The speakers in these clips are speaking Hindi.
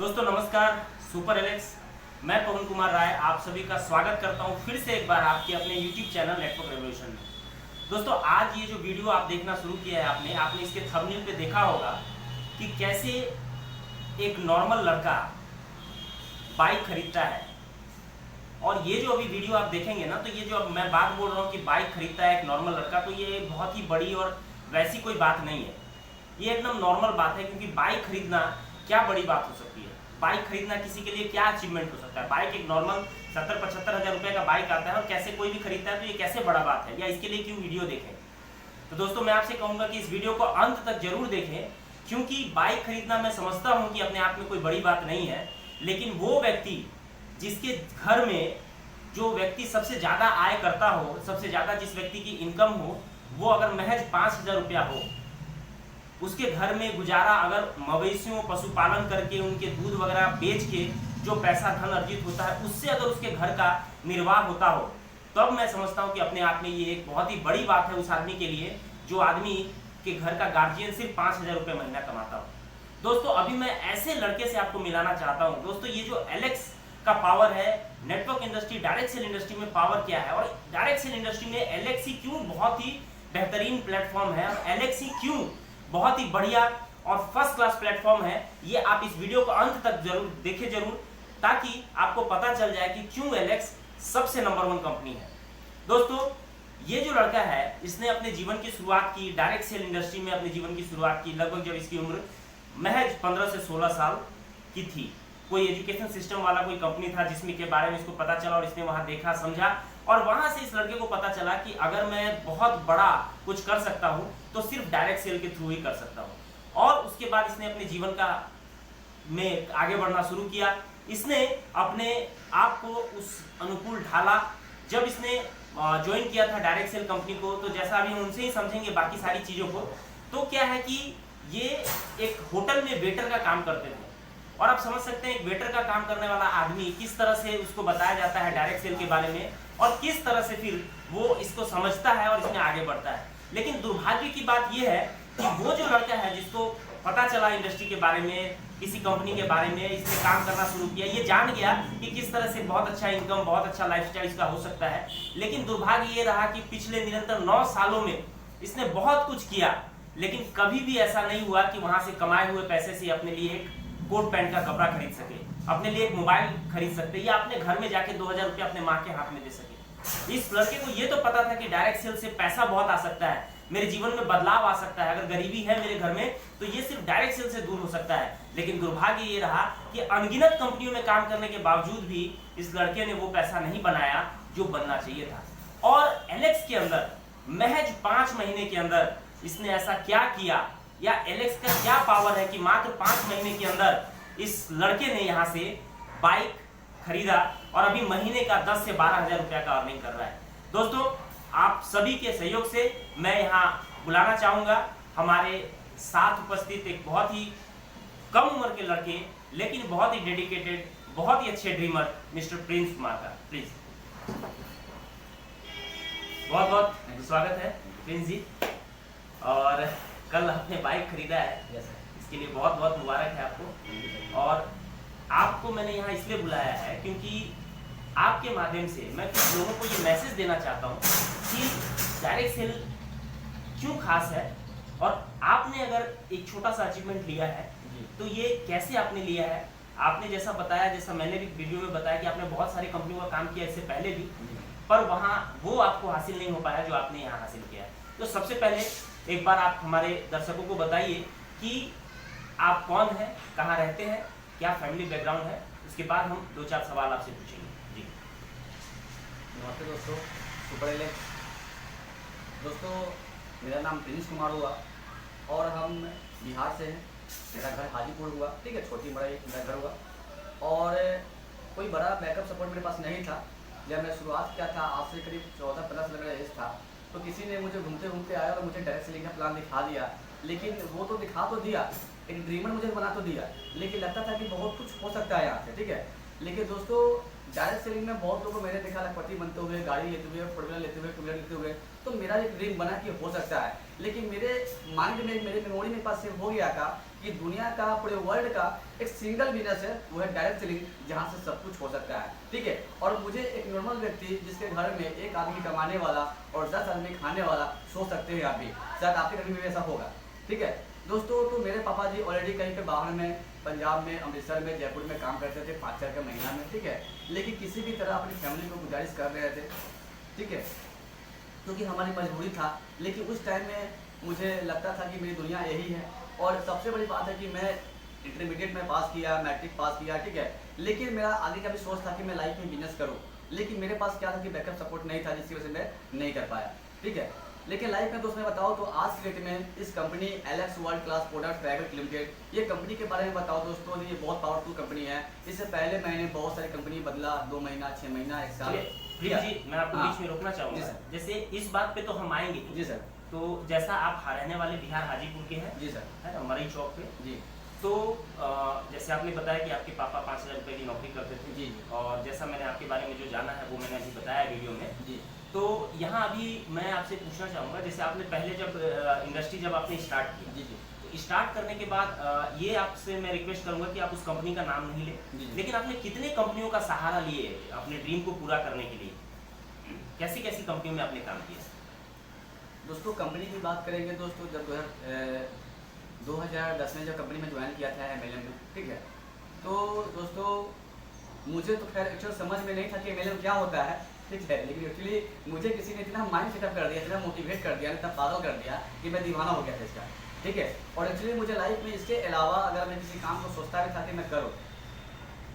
दोस्तों नमस्कार, सुपर एलेक्स, मैं पवन कुमार राय आप सभी का स्वागत करता हूं फिर से एक बार आपके अपने YouTube चैनल नेटवर्क रेवोल्यूशन में। दोस्तों आज ये जो वीडियो आप देखना शुरू किया है आपने इसके थंबनेल पे देखा होगा कि कैसे एक नॉर्मल लड़का बाइक खरीदता है। और ये जो अभी वीडियो आप देखेंगे ना, तो ये जो अब मैं बात बोल रहा हूँ कि बाइक खरीदता है एक नॉर्मल लड़का, तो ये बहुत ही बड़ी और वैसी कोई बात नहीं है। ये एकदम नॉर्मल बात है, क्योंकि बाइक खरीदना क्या बड़ी बात हो सकती है। बाइक खरीदना किसी के लिए क्या अचीवमेंट हो सकता है। बाइक एक नॉर्मल 70-75 हज़ार रुपए का बाइक आता है और कैसे कोई भी खरीदता है, तो ये कैसे बड़ा बात है, या इसके लिए क्यों वीडियो देखें। तो दोस्तों मैं आपसे कहूंगा कि इस वीडियो को अंत तक जरूर देखें, क्योंकि बाइक खरीदना मैं समझता हूं कि अपने आप में कोई बड़ी बात नहीं है, लेकिन वो व्यक्ति जिसके घर में जो व्यक्ति सबसे ज्यादा आय करता हो, सबसे ज्यादा जिस व्यक्ति की इनकम हो, वो अगर महज 5,000 रुपया हो, उसके घर में गुजारा अगर मवेशियों पशुपालन करके उनके दूध वगैरह बेच के जो पैसा धन अर्जित होता है, उससे अगर उसके घर का निर्वाह होता हो, तब मैं समझता हूं कि अपने आप में ये एक बहुत ही बड़ी बात है उस आदमी के लिए जो आदमी के घर का गार्जियन सिर्फ 5,000 रुपये महीना कमाता हो। दोस्तों अभी मैं ऐसे लड़के से आपको मिलाना चाहता हूं। दोस्तों ये जो एलेक्स का पावर है, network industry, direct sell industry में पावर क्या है, और डायरेक्ट सेल इंडस्ट्री में एलेक्स ही क्यों बहुत ही बेहतरीन प्लेटफॉर्म है, और एलेक्स ही क्यों बहुत ही बढ़िया और फर्स्ट क्लास प्लेटफॉर्म है, ये आप इस वीडियो को अंत तक जरूर देखें जरूर, ताकि आपको पता चल जाए कि क्यों एलेक्स सबसे नंबर 1 कंपनी है। दोस्तों ये जो लड़का है, इसने अपने जीवन की शुरुआत की डायरेक्ट सेल इंडस्ट्री में, अपने जीवन की शुरुआत की लगभग जब इसकी उम्र महज 15 से 16 साल की थी। कोई एजुकेशन सिस्टम वाला कोई कंपनी था जिसमें के बारे में इसको पता चला, और इसने वहां देखा समझा, और वहां से इस लड़के को पता चला कि अगर मैं बहुत बड़ा कुछ कर सकता हूं तो सिर्फ डायरेक्ट सेल के थ्रू ही कर सकता हूं। और उसके बाद इसने अपने जीवन का में आगे बढ़ना शुरू किया। इसने अपने आप को उस अनुकूल ढाला। जब इसने ज्वाइन किया था डायरेक्ट सेल कंपनी को, तो जैसा अभी हम उनसे ही समझेंगे बाकी सारी चीजों को, तो क्या है कि ये एक होटल में वेटर का काम करते थे। और आप समझ सकते हैं एक वेटर का काम करने वाला आदमी किस तरह से उसको बताया जाता है डायरेक्ट सेल के बारे में, और किस तरह से फिर वो इसको समझता है और इसमें आगे बढ़ता है। लेकिन दुर्भाग्य की बात यह है कि वो जो लड़का है जिसको पता चला इंडस्ट्री के बारे में, किसी कंपनी के बारे में, इसने काम करना शुरू किया, ये जान गया कि किस तरह से बहुत अच्छा इनकम, बहुत अच्छा लाइफस्टाइल इसका हो सकता है। लेकिन दुर्भाग्य ये रहा कि पिछले निरंतर 9 सालों में इसने बहुत कुछ किया, लेकिन कभी भी ऐसा नहीं हुआ कि वहां से कमाए हुए पैसे से अपने लिए एक कोट पैंट का कपड़ा खरीद सके, अपने लिए एक मोबाइल खरीद सकते, या अपने घर में जाके 2,000 रुपया अपने माँ के हाथ में दे सके। इस लड़के को ये तो पता था कि डायरेक्ट सेल से पैसा बहुत आ सकता है, मेरे जीवन में बदलाव आ सकता है, अगर गरीबी है मेरे घर में तो ये सिर्फ डायरेक्ट सेल से दूर हो सकता है। लेकिन दुर्भाग्य ये रहा कि अनगिनत कंपनियों में काम करने के बावजूद भी इस लड़के ने वो पैसा नहीं बनाया जो बनना चाहिए था। और एलेक्स के अंदर महज 5 महीने के अंदर इसने ऐसा क्या किया, या एलेक्स का क्या पावर है कि मात्र 5 महीने के अंदर इस लड़के ने यहाँ से बाइक खरीदा और अभी महीने का 10 से 12 हज़ार रुपया का अर्निंग कर रहा है। दोस्तों आप सभी के सहयोग से मैं यहाँ बुलाना चाहूंगा हमारे साथ उपस्थित एक बहुत ही कम उम्र के लड़के, लेकिन बहुत ही डेडिकेटेड, बहुत ही अच्छे ड्रीमर, मिस्टर प्रिंस कुमार का। प्लीज बहुत बहुत स्वागत है प्रिंस जी। और कल आपने बाइक खरीदा है, इसके लिए बहुत बहुत मुबारक है आपको। और आपको मैंने यहाँ इसलिए बुलाया है क्योंकि आपके माध्यम से मैं कुछ लोगों को ये मैसेज देना चाहता हूँ कि डायरेक्ट सेल क्यों खास है, और आपने अगर एक छोटा सा अचीवमेंट लिया है तो ये कैसे आपने लिया है। आपने जैसा बताया, जैसा मैंने भी वीडियो में बताया कि आपने बहुत सारी कंपनियों का काम किया इससे पहले भी, पर वहाँ वो आपको हासिल नहीं हो पाया जो आपने यहाँ हासिल किया है। तो सबसे पहले एक बार आप हमारे दर्शकों को बताइए कि आप कौन हैं, कहाँ रहते हैं, क्या फैमिली बैकग्राउंड है। उसके बाद हम 2-4 सवाल आपसे पूछेंगे। जी नमस्ते दोस्तों, सुपर एलेक्स दोस्तों, मेरा नाम प्रिंस कुमार हुआ और हम बिहार से हैं। मेरा घर हाजीपुर हुआ, ठीक है, छोटी बड़ा मेरा घर हुआ, और कोई बड़ा बैकअप सपोर्ट मेरे पास नहीं था। जब मैं शुरुआत किया था, आज से करीब 14-15 साल मेरा एज था, तो किसी ने मुझे घूमते घूमते आया और मुझे डायरेक्ट सेलिंग का प्लान दिखा दिया। लेकिन वो तो दिखा तो दिया, एक ड्रीमर मुझे बना तो दिया, लेकिन लगता था कि बहुत कुछ हो सकता है यहाँ से, ठीक है। लेकिन दोस्तों डायरेक्ट सेलिंग में बहुत लोगों को मैंने देखा लखपति बनते हुए, गाड़ी लेते हुए, 4 व्हीलर लेते हुए, 2 व्हीलर लेते हुए, तो मेरा एक ड्रीम बना कि हो सकता है। लेकिन मेरे माइंड में, मेरे मेमोरी में पास से हो गया था कि दुनिया का, पूरे वर्ल्ड का एक सिंगल बिजनेस है, वो है डायरेक्ट सेलिंग, जहाँ से सब कुछ हो सकता है, ठीक है। और मुझे एक नॉर्मल व्यक्ति जिसके घर में एक आदमी कमाने वाला और 10 आदमी खाने वाला सोच सकते हैं आप भी, शायद आपके घर में भी ऐसा होगा, ठीक है दोस्तों। तो मेरे पापा जी ऑलरेडी कहीं पे बाहर में, पंजाब में, अमृतसर में, जयपुर में काम करते थे 5,000 का महीना में, ठीक है। लेकिन किसी भी तरह अपनी फैमिली को गुजारिश कर रहे थे, ठीक है, क्योंकि हमारी मजबूरी था। लेकिन उस टाइम में मुझे लगता था कि मेरी दुनिया यही है। और सबसे बड़ी बात है कि मैं इंटरमीडिएट में पास किया, मैट्रिक पास किया, ठीक है। लेकिन मेरा आगे का भी सोच था कि मैं लाइफ में बिजनेस करूँ, लेकिन मेरे पास क्या था कि बैकअप सपोर्ट नहीं था, जिसकी वजह से मैं नहीं कर पाया, ठीक है। लेकिन लाइफ में दोस्त मैं बताऊँ तो आज की डेट में इस company Alex world class product private limited, ये कंपनी के बारे में बताओ दोस्तों, ये बहुत पावरफुल कंपनी है। इससे पहले मैंने बहुत सारी कंपनी बदला, 2 महीना, 6 महीना, 1 साल। जी, मैं आपको बीच में रोकना चाहूँगा। जैसे इस बात पे तो हम आएंगे जी सर। तो जैसा आप रहने वाले बिहार हाजीपुर के हैं, जी सर, है ना, मरई चौक पे। जी। तो जैसे आपने बताया कि आपके पापा 5,000 रुपये की नौकरी करते थे, जी। और जैसा मैंने आपके बारे में जो जाना है वो मैंने अभी बताया वीडियो में। जी। तो यहाँ अभी मैं आपसे पूछना चाहूँगा, जैसे आपने पहले जब इंडस्ट्री जब आपने स्टार्ट किया, जी। जी। तो स्टार्ट करने के बाद ये आपसे मैं रिक्वेस्ट करूँगा कि आप उस कंपनी का नाम नहीं लें, लेकिन आपने कितने कंपनियों का सहारा लिए अपने ड्रीम को पूरा करने के लिए? कैसी कैसी कंपनियों में आपने काम किया? दोस्तों कंपनी की बात करेंगे दोस्तों, जब 2010 में जब कंपनी में ज्वाइन किया था MLM में, ठीक है। तो दोस्तों मुझे तो खैर एक्चुअल समझ में नहीं था कि MLM क्या होता है, ठीक है। लेकिन एक्चुअली मुझे किसी ने इतना माइंड सेटअप कर दिया, इतना मोटिवेट कर दिया, इतना पागल कर दिया कि मैं दीवाना हो गया था इसका, ठीक है। और एक्चुअली मुझे लाइफ में इसके अलावा अगर मैं किसी काम को सोचता भी था कि मैं करूँ,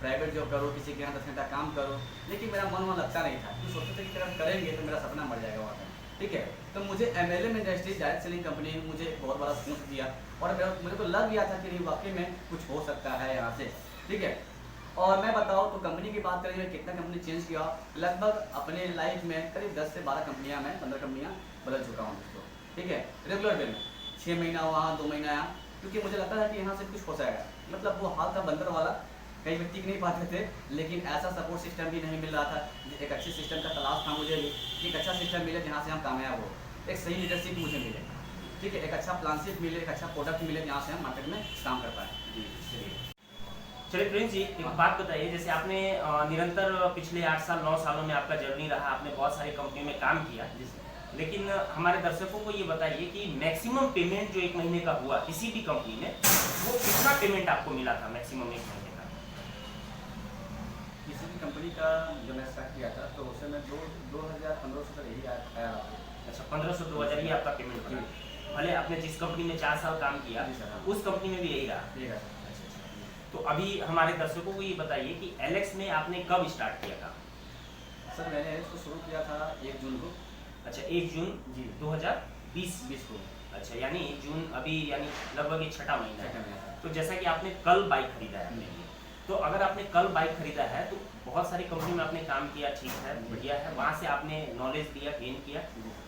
प्राइवेट जॉब करो, किसी के यहाँ 10 घंटा काम करो, लेकिन मेरा मन वहाँ लगता नहीं था, क्योंकि सोचते थे कि अगर करेंगे तो मेरा सपना मर जाएगा वहाँ पर, ठीक है। तो मुझे MLM industry direct selling company मुझे बहुत बड़ा सोच दिया, और मुझे तो लग गया था कि वाकई में कुछ हो सकता है यहाँ से, ठीक है। और मैं बताऊँ तो कंपनी की बात करें, कितना कंपनी चेंज किया, लगभग अपने लाइफ में करीब 10 से 12 कंपनियाँ, मैं 15 कंपनियाँ बदल चुका हूँ दोस्तों, ठीक है। रेगुलर वे में 6 महीना वहाँ, 2 महीना यहाँ, क्योंकि मुझे लगता था कि यहाँ से कुछ हो जाएगा। मतलब वो हाल था बंदर वाला, कई व्यक्ति नहीं पाते थे, लेकिन ऐसा सपोर्ट सिस्टम भी नहीं मिल रहा था। एक अच्छे सिस्टम का तलाश था मुझे भी, कि एक अच्छा सिस्टम मिले जहाँ से हम कामयाब हो, एक सही लीडरशिप मुझे मिले, ठीक है, एक अच्छा प्लानशिप मिले, एक अच्छा प्रोडक्ट मिले जहाँ से हम मार्केट में काम कर पाए। चलिए प्रिंस जी, एक बात बताइए, जैसे आपने निरंतर पिछले 8 साल 9 सालों में आपका जर्नी रहा, आपने बहुत सारी कंपनियों में काम किया, लेकिन हमारे दर्शकों को ये बताइए कि मैक्सिमम पेमेंट जो 1 महीने का हुआ किसी भी कंपनी में, वो कितना पेमेंट आपको मिला था मैक्सिमम 1 महीने का? किसी भी कंपनी का जो मैं स्टार्ट किया था तो उससे मैं 2,000-1,500 तक यही आया। अच्छा, 1,500-2,000 ही आपका पेमेंट था। भले आपने जिस कंपनी में 4 साल काम किया, उस कंपनी में भी यही रहा। तो अभी हमारे दर्शकों को ये बताइए कि एलेक्स में आपने कब स्टार्ट किया था? सर मैंने इसको शुरू किया था 1 जून को। अच्छा, 1 जून जी 2020 को। अच्छा, यानी जून अभी यानी लगभग ये 6वां महीना है। तो जैसा कि आपने कल बाइक खरीदा है अपने लिए, तो अगर आपने कल बाइक खरीदा है तो बहुत सारी कंपनी में आपने काम किया, ठीक है, बढ़िया है, वहाँ से आपने नॉलेज लिया, गेन किया,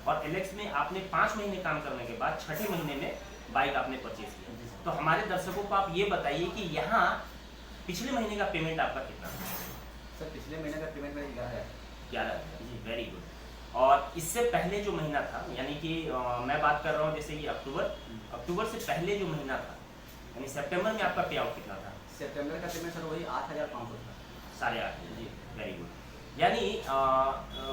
और एलेक्स में आपने 5 महीने काम करने के बाद 6ठे महीने में बाइक आपने परचेज किया। तो हमारे दर्शकों को आप ये बताइए कि यहाँ पिछले महीने का पेमेंट आपका कितना था? सर पिछले महीने का पेमेंट मेरा 11 जी, वेरी गुड। और इससे पहले जो महीना था, यानी कि मैं बात कर रहा हूँ जैसे कि अक्टूबर से पहले जो महीना था, यानी सितंबर में आपका पे आउट कितना था? सितंबर का पेमेंट सर वही 8,500 था। 8,500 जी, वेरी गुड। यानी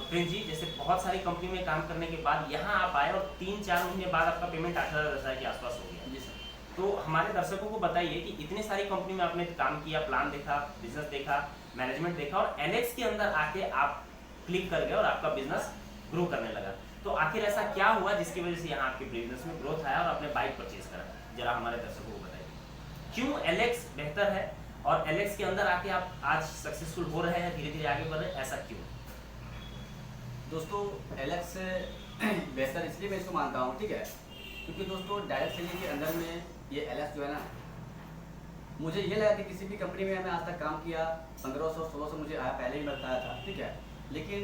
प्रिंस जी, जैसे बहुत सारी कंपनी में काम करने के बाद यहाँ आप आए और 3-4 महीने बाद आपका पेमेंट 8,000-10,000 के आसपास हो गया। जी सर। तो हमारे दर्शकों को बताइए कि इतने सारी कंपनी में आपने काम किया, प्लान देखा, बिजनेस देखा, मैनेजमेंट देखा, और एलेक्स के अंदर आके आप क्लिक कर गए और आपका बिजनेस ग्रो करने लगा। तो आखिर ऐसा क्या हुआ जिसकी वजह से यहाँ आपके बिजनेस में ग्रोथ आया और आपने बाइक परचेज करा? जरा हमारे दर्शकों को बताइए, क्यों एलेक्स बेहतर है और एलेक्स के अंदर आके आप आज सक्सेसफुल हो रहे हैं, धीरे धीरे आगे बढ़ रहे हैं, ऐसा क्यों? दोस्तों एलेक्स बेहतर इसलिए मैं इसको मानता हूँ, ठीक है, क्योंकि दोस्तों डायरेक्ट सेलिंग के अंदर में ये एलेक्स जो है ना, मुझे ये लगा कि किसी भी कंपनी में मैं आज तक काम किया 1500-1600 मुझे आया, पहले ही मिलता था, ठीक है। लेकिन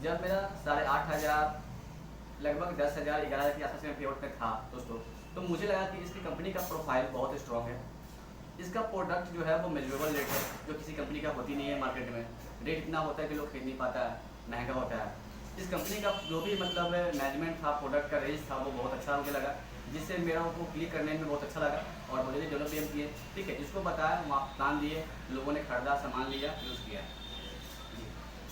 जब मेरा 8,500 लगभग 10,000 11,000 के आसपास में पे आउट में था दोस्तों, तो मुझे लगा कि इसकी कंपनी का प्रोफाइल बहुत स्ट्रॉन्ग है, इसका प्रोडक्ट जो है वो मेजरेबल रेट है, जो किसी कंपनी का होती नहीं है मार्केट में। रेट इतना होता है कि लोग खरीद नहीं पाता है, महंगा होता है। इस कंपनी का जो भी मतलब मैनेजमेंट था, प्रोडक्ट का रेंज था, वो बहुत अच्छा मुझे लगा, जिससे मेरा वो क्लिक करने में बहुत अच्छा लगा और मुझे डेवलप भी हम किए, ठीक है। जिसको बताया वहाँ प्लान दिए, लोगों ने खरीदा, सामान लिया, यूज़ किया।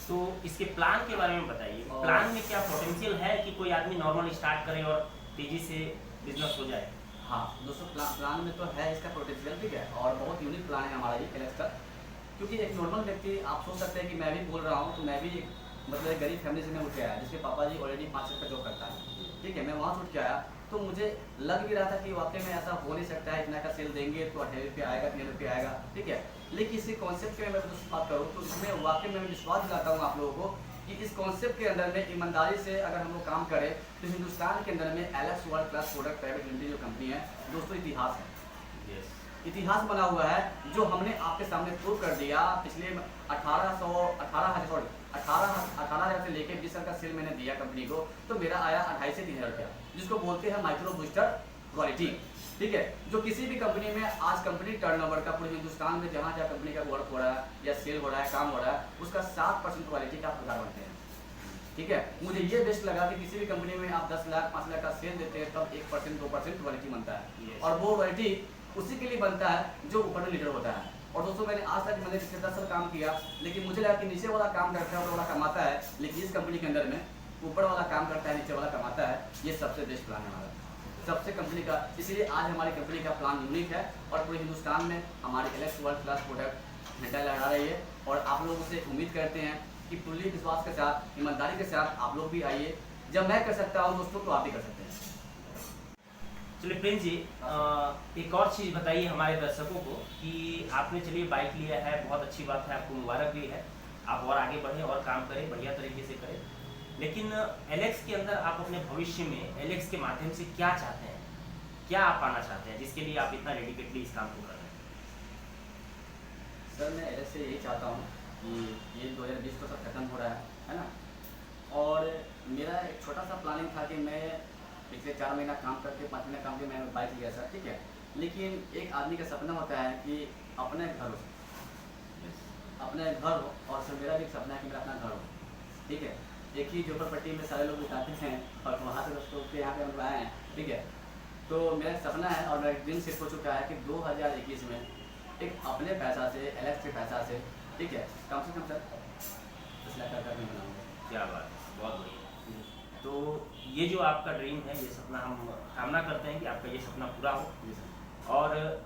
तो इसके प्लान के बारे में बताइए, प्लान में क्या पोटेंशियल है कि कोई आदमी नॉर्मल स्टार्ट करे और तेज़ी से बिजनेस हो जाए? हाँ दोस्तों, प्लान में तो है इसका पोटेंशियल, ठीक है। और बहुत यूनिक प्लान है हमारा ये एलेक्स का, क्योंकि एक नॉर्मल व्यक्ति, आप सोच सकते हैं कि मैं भी बोल रहा हूँ तो मैं भी मतलब एक गरीब फैमिली से मैं उठ के आया, जिसके पापा जी ऑलरेडी 5 लाख का जॉब करता है, ठीक है। मैं वहाँ से उठ के आया तो मुझे लग भी रहा था कि वाकई में ऐसा हो नहीं सकता है, इतना का सेल देंगे तो 28 रुपये आएगा, 3 रुपये आएगा, ठीक है। लेकिन इसी कॉन्सेप्ट के मैं बात करूँ तो इसमें वाकई में विश्वास दिलाता हूँ आप लोगों को कि इस कॉन्सेप्ट के अंदर में ईमानदारी से अगर हम लोग काम करें तो हिंदुस्तान के अंदर में Alex world class product private limited जो कंपनी है दोस्तों, इतिहास है। इतिहास बना हुआ है जो हमने आपके सामने प्रूव कर दिया। पिछले 18,000 से लेके 20 साल का सेल मैंने दिया कंपनी को, तो मेरा आया 2,500 से 3,000 रुपया, जिसको बोलते हैं माइक्रो बूस्टर क्वालिटी, ठीक है। जो किसी भी कंपनी में आज कंपनी टर्नओवर का पूरे हिंदुस्तान में जहाँ जहाँ कंपनी का वर्क हो रहा है या सेल हो रहा है, काम हो रहा है, उसका 7% क्वालिटी का आप प्रकार बनते हैं, ठीक है। मुझे ये बेस्ट लगा कि किसी भी कंपनी में आप 10 लाख 5 लाख का सेल देते हैं तब 1% 2% क्वालिटी बनता है, और वो क्वालिटी उसी के लिए बनता है जो ऊपर में लीडर होता है। और दोस्तों मैंने आज तक मैंने पिछले 10 साल काम किया, लेकिन मुझे लगा कि नीचे वाला काम करता है ऊपर वाला कमाता है, लेकिन इस कंपनी के अंदर में ऊपर वाला काम करता है, नीचे वाला कमाता है। ये सबसे बेस्ट प्लान है हमारा, सबसे कंपनी का। इसीलिए आज हमारी कंपनी का प्लान यूनिक है और पूरे हिंदुस्तान में हमारी एलेक्स वर्ल्ड क्लास प्रोडक्ट झंडा लहरा रही है। और आप लोगों से उम्मीद करते हैं कि पूरी विश्वास के साथ, ईमानदारी के साथ आप लोग भी आइए। जब मैं कर सकता हूँ दोस्तों तो आप भी कर सकते हैं। चलिए प्रिंस जी, एक और चीज़ बताइए हमारे दर्शकों को कि आपने चलिए बाइक लिया है, बहुत अच्छी बात है, आपको मुबारक भी है, आप और आगे बढ़ें और काम करें, बढ़िया तरीके से करें। लेकिन एलेक्स के अंदर आप अपने भविष्य में एलेक्स के माध्यम से क्या चाहते हैं, क्या आप पाना चाहते हैं जिसके लिए आप इतना डेडिकेटली इस काम को कर रहे हैं? सर मैं एलेक्स से यही चाहता हूँ कि ये 2020 तो सब खत्म हो रहा है ना, और मेरा एक छोटा सा प्लानिंग था कि मैं पिछले 4 महीना काम करके 5 महीना काम करके मैंने बाइक लिया सर, ठीक है। लेकिन एक आदमी का सपना होता है कि अपने घर हो, अपने घर हो, और सर मेरा भी एक सपना है कि मेरा अपना घर हो, ठीक है। एक ही झोपड़पट्टी में सारे लोग उठाते हैं और वहाँ से दोस्तों के यहाँ पे हम आए हैं, ठीक है। तो मेरा एक सपना है और मेरा एक दिन सेट हो चुका है कि 2021 में एक अपने पैसा से, एलेक्स के पैसा से, ठीक है, कम से कम सर 10 लाख का घर में बनाऊँगा। क्या बात है, बहुत बढ़िया। तो ये जो आपका ड्रीम है, ये सपना, हम कामना करते हैं कि आपका ये सपना पूरा हो। और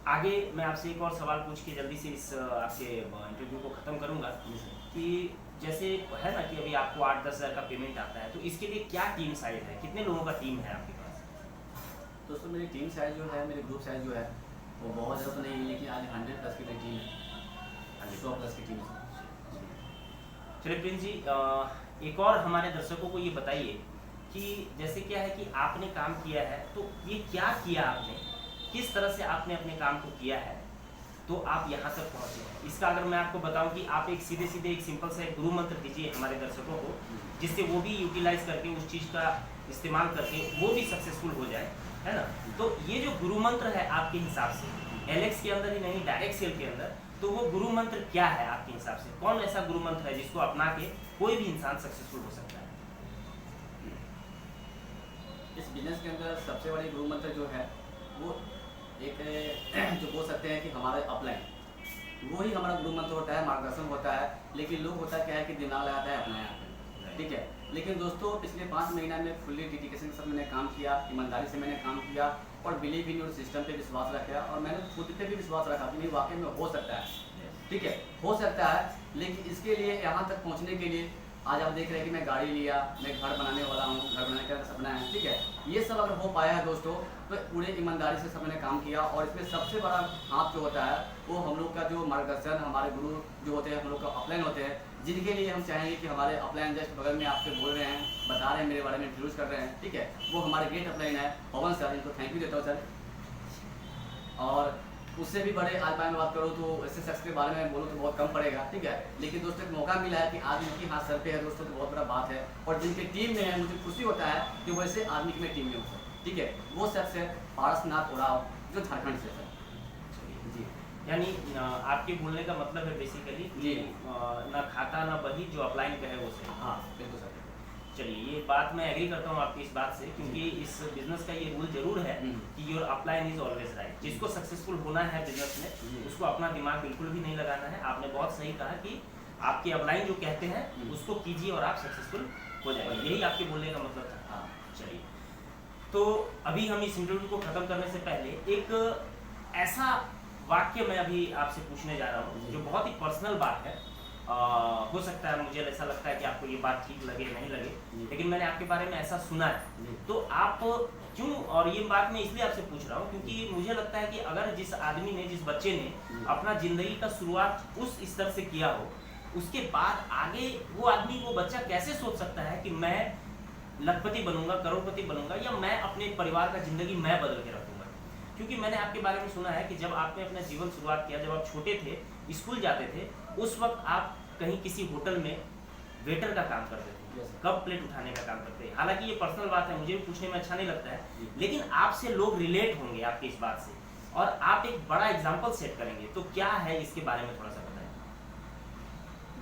आगे मैं आपसे एक और सवाल पूछ के जल्दी से इस आपके इंटरव्यू को ख़त्म करूँगा कि जैसे है ना कि अभी आपको 8-10 हज़ार का पेमेंट आता है, तो इसके लिए क्या टीम साइज है, कितने लोगों का टीम है आपके पास? दोस्तों मेरी टीम साइज जो है, मेरी ग्रुप साइज जो है वो बहुत ज़्यादा तो नहीं है, लेकिन आज 100+ की मेरी टीम है, 100+ की टीम है। चलिए प्रिंस जी, एक और हमारे दर्शकों को ये बताइए कि जैसे क्या है कि आपने काम किया है, तो ये क्या किया आपने, किस तरह से आपने अपने काम को किया है तो आप यहाँ तक पहुँचे हैं। इसका अगर मैं आपको बताऊं कि आप एक सीधे एक सिंपल सा एक गुरु मंत्र दीजिए हमारे दर्शकों को, जिससे वो भी यूटिलाइज करके उस चीज़ का इस्तेमाल करके वो भी सक्सेसफुल हो जाए, है ना। तो ये जो गुरु मंत्र है आपके हिसाब से एलेक्स के अंदर ही नहीं, डायरेक्ट सेल के अंदर, तो वो गुरु मंत्र क्या है आपके हिसाब से? कौन ऐसा गुरु मंत्र है जिसको अपना के कोई भी इंसान सक्सेसफुल हो सकता है? इस बिजनेस के अंदर सबसे बड़ी गुरु मंत्र जो है वो एक जो बोल सकते हैं कि हमारे अपलाइन, वो ही हमारा गुरु मंत्र होता है, मार्गदर्शन होता है। लेकिन लोग होता क्या है कि दिमाग लगाता है अपना यहाँ पे, ठीक है। लेकिन दोस्तों पिछले 5 महीना में फुल्ली डेडिकेशन के साथ मैंने काम किया, ईमानदारी से मैंने काम किया और बिलीव इन योर सिस्टम पे विश्वास रखा, और मैंने खुद पे भी विश्वास रखा कि नहीं वाकई में हो सकता है, ठीक है, हो सकता है। लेकिन इसके लिए यहाँ तक पहुँचने के लिए आज आप देख रहे हैं कि मैं गाड़ी लिया, मैं घर बनाने वाला हूँ, घर बनाने का सपना है, ठीक है। ये सब अगर हो पाया है दोस्तों तो पूरे ईमानदारी से सब मैंने काम किया। और इसमें सबसे बड़ा हाथ जो होता है वो हम लोग का जो मार्गदर्शन, हमारे गुरु जो होते हैं, हम लोग का अपलाइन होते हैं, जिनके लिए हम चाहेंगे कि हमारे अपलाइन जस्ट बगल में आपसे बोल रहे हैं, बता रहे हैं, मेरे बारे में इंट्रोड्यूस कर रहे हैं, ठीक है। वो हमारे ग्रेट अपलाइन है पवन सर, इनको थैंक यू देता हूँ सर। और उससे भी बड़े आज मैं बात करूँ तो ऐसे शख्स के बारे में बोलूँ तो बहुत कम पड़ेगा, ठीक है। लेकिन दोस्तों एक मौका मिला है कि आज इनकी हाथ सर पे है दोस्तों, तो बहुत बड़ा बात है। और जिनकी टीम में है मुझे खुशी होता है कि वैसे आदमी की मैं टीम में हूँ सर, ठीक है। वो शख्स है पारसनाथ उराव, जो झारखंड से सर जी। यानी आपके बोलने का मतलब है बेसिकली कि ना खाता ना बही, जो अपलाइन का है वो सही। हाँ बिल्कुल सर। चलिए, ये बात मैं एग्री करता हूँ आपकी इस बात से, क्योंकि इस बिजनेस का ये रूल जरूर है कि your upline is always right. जिसको सक्सेसफुल होना है बिजनेस में, उसको अपना दिमाग बिल्कुल भी नहीं लगाना है। आपने बहुत सही कहा कि आपके अपलाइन जो कहते हैं उसको कीजिए और आप सक्सेसफुल हो जाएंगे, यही आपके बोलने का मतलब था। चलिए, तो अभी हम इस इंटरव्यू को ख़त्म करने से पहले एक ऐसा वाक्य मैं अभी आपसे पूछने जा रहा हूँ जो बहुत ही पर्सनल बात है। हो सकता है, मुझे ऐसा लगता है कि आपको ये बात ठीक लगे नहीं लगे, लेकिन मैंने आपके बारे में ऐसा सुना है, तो आप क्यों, और ये बात मैं इसलिए आपसे पूछ रहा हूँ क्योंकि मुझे लगता है कि अगर जिस आदमी ने, जिस बच्चे ने अपना ज़िंदगी का शुरुआत उस स्तर से किया हो, उसके बाद आगे वो आदमी, वो बच्चा कैसे सोच सकता है कि मैं लखपति बनूंगा, करोड़पति बनूंगा, या मैं अपने परिवार का ज़िंदगी मैं बदल के रखूंगा। क्योंकि मैंने आपके बारे में सुना है कि जब आपने अपना जीवन शुरुआत किया, जब आप छोटे थे, स्कूल जाते थे, उस वक्त आप कहीं किसी होटल में वेटर का काम करते थे, कप प्लेट उठाने का काम करते हैं। हालांकि ये पर्सनल बात है, मुझे भी पूछने में अच्छा नहीं लगता है, लेकिन आपसे लोग रिलेट होंगे आपकी इस बात से, और आप एक बड़ा एग्जाम्पल सेट करेंगे। तो क्या है इसके बारे में थोड़ा सा बताएं।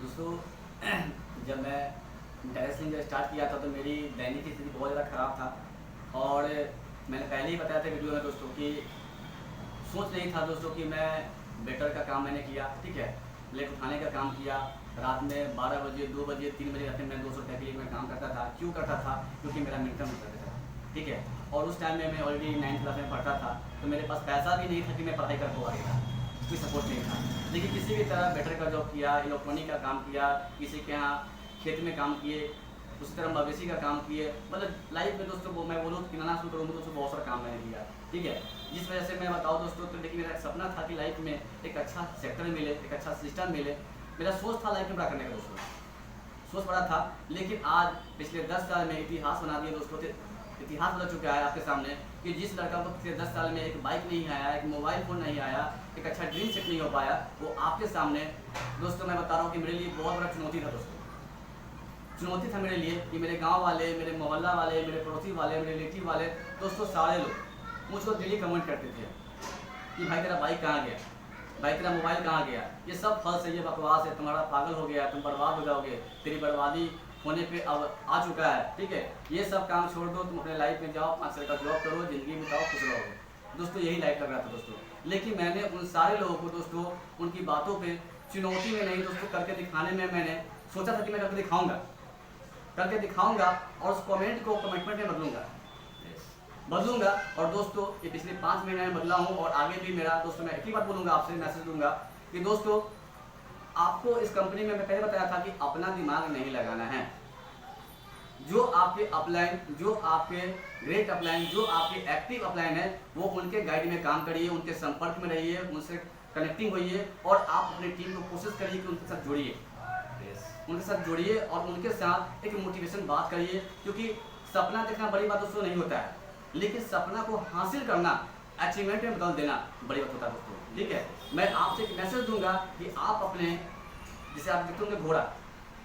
दोस्तों, जब मैं डायरेक्टिंग स्टार्ट किया था तो मेरी दैनिक स्थिति बहुत ज़्यादा ख़राब था, और मैंने पहले ही बताया था वीडियो में दोस्तों कि सोच नहीं था दोस्तों कि मैं वेटर का काम मैंने किया, ठीक है, प्लेट उठाने का काम किया। रात में 12 बजे, 2 बजे, 3 बजे रात में मैं 200 रुपये के लिए मैं काम करता था। क्यों करता था? क्योंकि मेरा मिनटम होता था, ठीक है, और उस टाइम में मैं ऑलरेडी 9th क्लास में पढ़ता था, तो मेरे पास पैसा भी नहीं था कि मैं पढ़ाई कर पाएगा, कोई सपोर्ट नहीं था। लेकिन किसी भी तरह वेटर का जॉब किया, इलेक्ट्रॉनिक का काम किया, किसी के यहाँ खेत में काम किए, उसी तरह मवेशी का काम किए, मतलब लाइफ में दोस्तों वो मैं बोलूँ किराना शुरू करूँ दोस्तों, बहुत सारा काम मैंने किया, ठीक है। जिस वजह से मैं बताऊँ दोस्तों, तो लेकिन मेरा सपना था कि लाइफ में एक अच्छा सेक्टर मिले, एक अच्छा सिस्टम मिले। मेरा सोच था लाइफ में बड़ा करने का दोस्तों, सोच बड़ा था। लेकिन आज पिछले 10 साल में इतिहास बना दिया दोस्तों, इतिहास बदल चुका है आपके सामने कि जिस लड़का को पिछले 10 साल में एक बाइक नहीं आया, एक मोबाइल फ़ोन नहीं आया, एक अच्छा ड्रीम सेट नहीं हो पाया, वो आपके सामने दोस्तों मैं बता रहा हूँ कि मेरे लिए बहुत बड़ा चुनौती था दोस्तों। चुनौती था मेरे लिए कि मेरे गांव वाले, मेरे मोहल्ला वाले, मेरे पड़ोसी वाले, मेरे रिलेटिव वाले दोस्तों, सारे लोग मुझको डेली कमेंट करते थे कि भाई तेरा बाइक कहाँ गया, भाई तेरा मोबाइल कहाँ गया, ये सब फल है, ये बकवास है, तुम्हारा पागल हो गया, तुम बर्बाद हो जाओगे, तेरी बर्बादी होने पे अब आ चुका है, ठीक है, ये सब काम छोड़ दो, तुम अपने लाइफ में जाओ, 5 साल का जॉब करो, ज़िंदगी बिताओ, खुश रहोगे। दोस्तों यही लाइफ लग रहा था दोस्तों। लेकिन मैंने उन सारे लोगों को दोस्तों, उनकी बातों पे चुनौती में नहीं दोस्तों, करके दिखाने में मैंने सोचा था कि मैं करके दिखाऊंगा और उस कमेंट को कमिटमेंट में बदलूंगा। और दोस्तों ये पिछले 5 महीने में बदला हूँ, और आगे भी मेरा दोस्तों, मैं एक ही बात बोलूँगा आपसे, मैसेज दूंगा कि दोस्तों आपको इस कंपनी में मैं पहले बताया था कि अपना दिमाग नहीं लगाना है। जो आपके अपलाइन, जो आपके ग्रेट अपलाइन, जो आपके एक्टिव अपलाइन है, वो उनके गाइड में काम करिए, उनके संपर्क में रहिए, उनसे कनेक्टिंग होइए, और आप अपनी टीम को कोशिश करिए कि उनके साथ जुड़िए, उनके साथ जुड़िए और उनके साथ एक मोटिवेशन बात करिए। क्योंकि सपना देखना बड़ी बात दोस्तों नहीं होता है, लेकिन सपना को हासिल करना, अचीवमेंट में बदल देना बड़ी बात होता है दोस्तों, ठीक है। मैं आपसे एक मैसेज दूंगा कि आप अपने, जैसे आप देखते होंगे घोड़ा,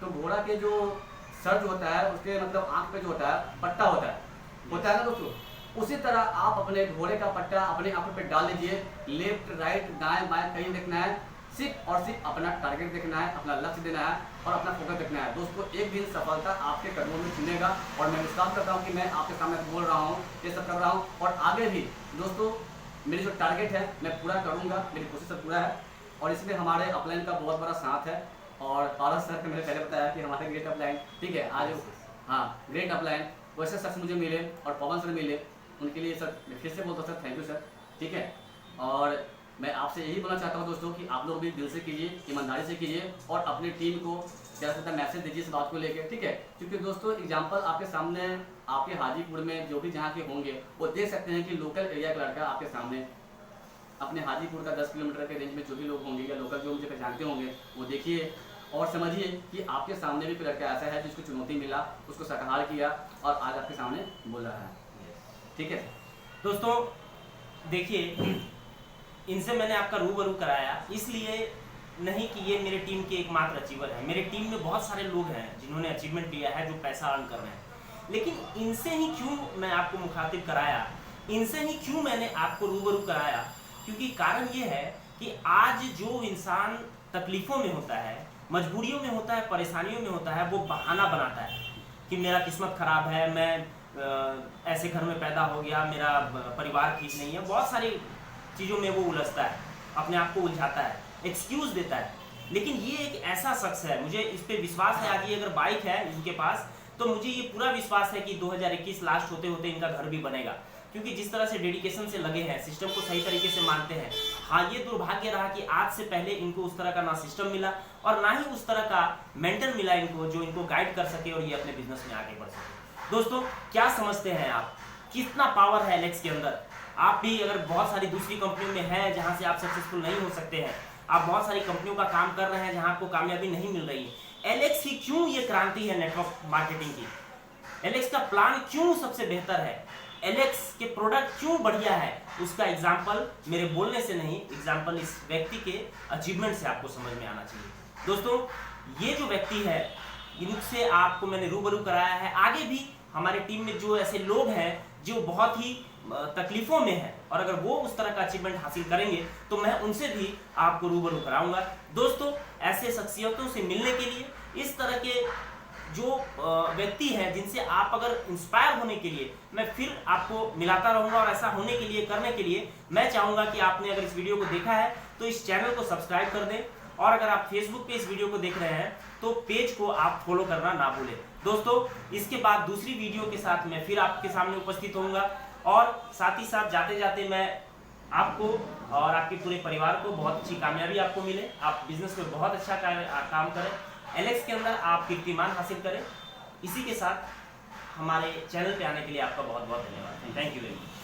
तो घोड़ा के जो सर जो होता है, उसके मतलब आँख पे जो होता है पट्टा होता है ना दोस्तों, उसी तरह आप अपने घोड़े का पट्टा अपने आँखों पे डाल लीजिए। लेफ्ट राइट दाएं बाएं कहीं देखना है, सिर्फ और सिर्फ अपना टारगेट देखना है, अपना लक्ष्य देना है और अपना फोकस देखना है। दोस्तों एक दिन सफलता आपके कदमों में चुनेगा, और मैं विश्वास करता हूँ कि मैं आपके सामने बोल रहा हूँ, ये सब कर रहा हूँ, और आगे भी दोस्तों मेरी जो टारगेट है मैं पूरा करूँगा, मेरी कोशिश पूरा है। और इसमें हमारे अपलाइन का बहुत बड़ा साथ है, और पारस सर ने मैंने पहले बताया कि हमारे ग्रेट अपलाइन, ठीक है, आज हाँ ग्रेट अपलाइन वैसे शख्स मुझे मिले और पवन सर मिले, उनके लिए सर मैं फिर से बोलता हूँ सर थैंक यू सर, ठीक है। और मैं आपसे यही बोलना चाहता हूँ दोस्तों कि आप लोग भी दिल से कीजिए, ईमानदारी से कीजिए, और अपनी टीम को ज़्यादा से ज़्यादा मैसेज दीजिए इस बात को लेकर, ठीक है। क्योंकि दोस्तों एग्जांपल आपके सामने, आपके हाजीपुर में जो भी जहाँ के होंगे वो देख सकते हैं कि लोकल एरिया का लड़का आपके सामने, अपने हाजीपुर का 10 किलोमीटर के रेंज में जो भी लोग होंगे या लोकल जो मुझे पहचानते होंगे, वो देखिए और समझिए कि आपके सामने भी कोई लड़का ऐसा है जिसको चुनौती मिला, उसको साकार किया और आज आपके सामने बोल रहा है, ठीक है। दोस्तों देखिए, इनसे मैंने आपका रूबरू कराया इसलिए नहीं कि ये मेरे टीम के एकमात्र अचीवर हैं। मेरे टीम में बहुत सारे लोग हैं जिन्होंने अचीवमेंट लिया है, जो पैसा अर्न कर रहे हैं, लेकिन इनसे ही क्यों मैं आपको मुखातिब कराया, इनसे ही क्यों मैंने आपको रूबरू कराया, क्योंकि कारण ये है कि आज जो इंसान तकलीफ़ों में होता है, मजबूरियों में होता है, परेशानियों में होता है, वो बहाना बनाता है कि मेरा किस्मत खराब है, मैं ऐसे घर में पैदा हो गया, मेरा परिवार ठीक नहीं है, बहुत सारी चीज़ों में वो उलझता है, अपने आप को उलझाता है, एक्सक्यूज़ देता है। लेकिन ये एक ऐसा शख्स है, मुझे इस पर विश्वास है। आज ये अगर बाइक है इनके पास, तो मुझे ये पूरा विश्वास है कि 2021 लास्ट होते होते इनका घर भी बनेगा, क्योंकि जिस तरह से डेडिकेशन से लगे हैं, सिस्टम को सही तरीके से मानते हैं। हाँ, ये दुर्भाग्य रहा कि आज से पहले इनको उस तरह का ना सिस्टम मिला और ना ही उस तरह का मेंटर मिला इनको, जो इनको गाइड कर सके और ये अपने बिजनेस में आगे बढ़ सके। दोस्तों, क्या समझते हैं आप, कितना पावर है एलेक्स के अंदर? आप भी अगर बहुत सारी दूसरी कंपनियों में हैं जहाँ से आप सक्सेसफुल नहीं हो सकते हैं, आप बहुत सारी कंपनियों का काम कर रहे हैं जहाँ आपको कामयाबी नहीं मिल रही है, एलेक्स की क्यों ये क्रांति है नेटवर्क मार्केटिंग की? एलेक्स का प्लान क्यों सबसे बेहतर है? एलेक्स के प्रोडक्ट क्यों बढ़िया है? उसका एग्जाम्पल मेरे बोलने से नहीं, एग्जाम्पल इस व्यक्ति के अचीवमेंट से आपको समझ में आना चाहिए। दोस्तों, ये जो व्यक्ति है, इनसे आपको मैंने रूबरू कराया है। आगे भी हमारे टीम में जो ऐसे लोग हैं जो बहुत ही तकलीफों में हैं, और अगर वो उस तरह का अचीवमेंट हासिल करेंगे तो मैं उनसे भी आपको रूबरू कराऊंगा। दोस्तों, ऐसे शख्सियतों से मिलने के लिए, इस तरह के जो व्यक्ति हैं जिनसे आप अगर इंस्पायर होने के लिए, मैं फिर आपको मिलाता रहूंगा। और ऐसा होने के लिए, करने के लिए मैं चाहूंगा कि आपने अगर इस वीडियो को देखा है तो इस चैनल को सब्सक्राइब कर दें, और अगर आप फेसबुक पे इस वीडियो को देख रहे हैं तो पेज को आप फॉलो करना ना भूलें। दोस्तों, इसके बाद दूसरी वीडियो के साथ मैं फिर आपके सामने उपस्थित होऊंगा, और साथ ही साथ जाते जाते मैं आपको और आपके पूरे परिवार को बहुत अच्छी कामयाबी आपको मिले, आप बिजनेस में बहुत अच्छा काम करें, एलेक्स के अंदर आप कीर्तिमान हासिल करें। इसी के साथ हमारे चैनल पे आने के लिए आपका बहुत बहुत धन्यवाद। Thank you very much.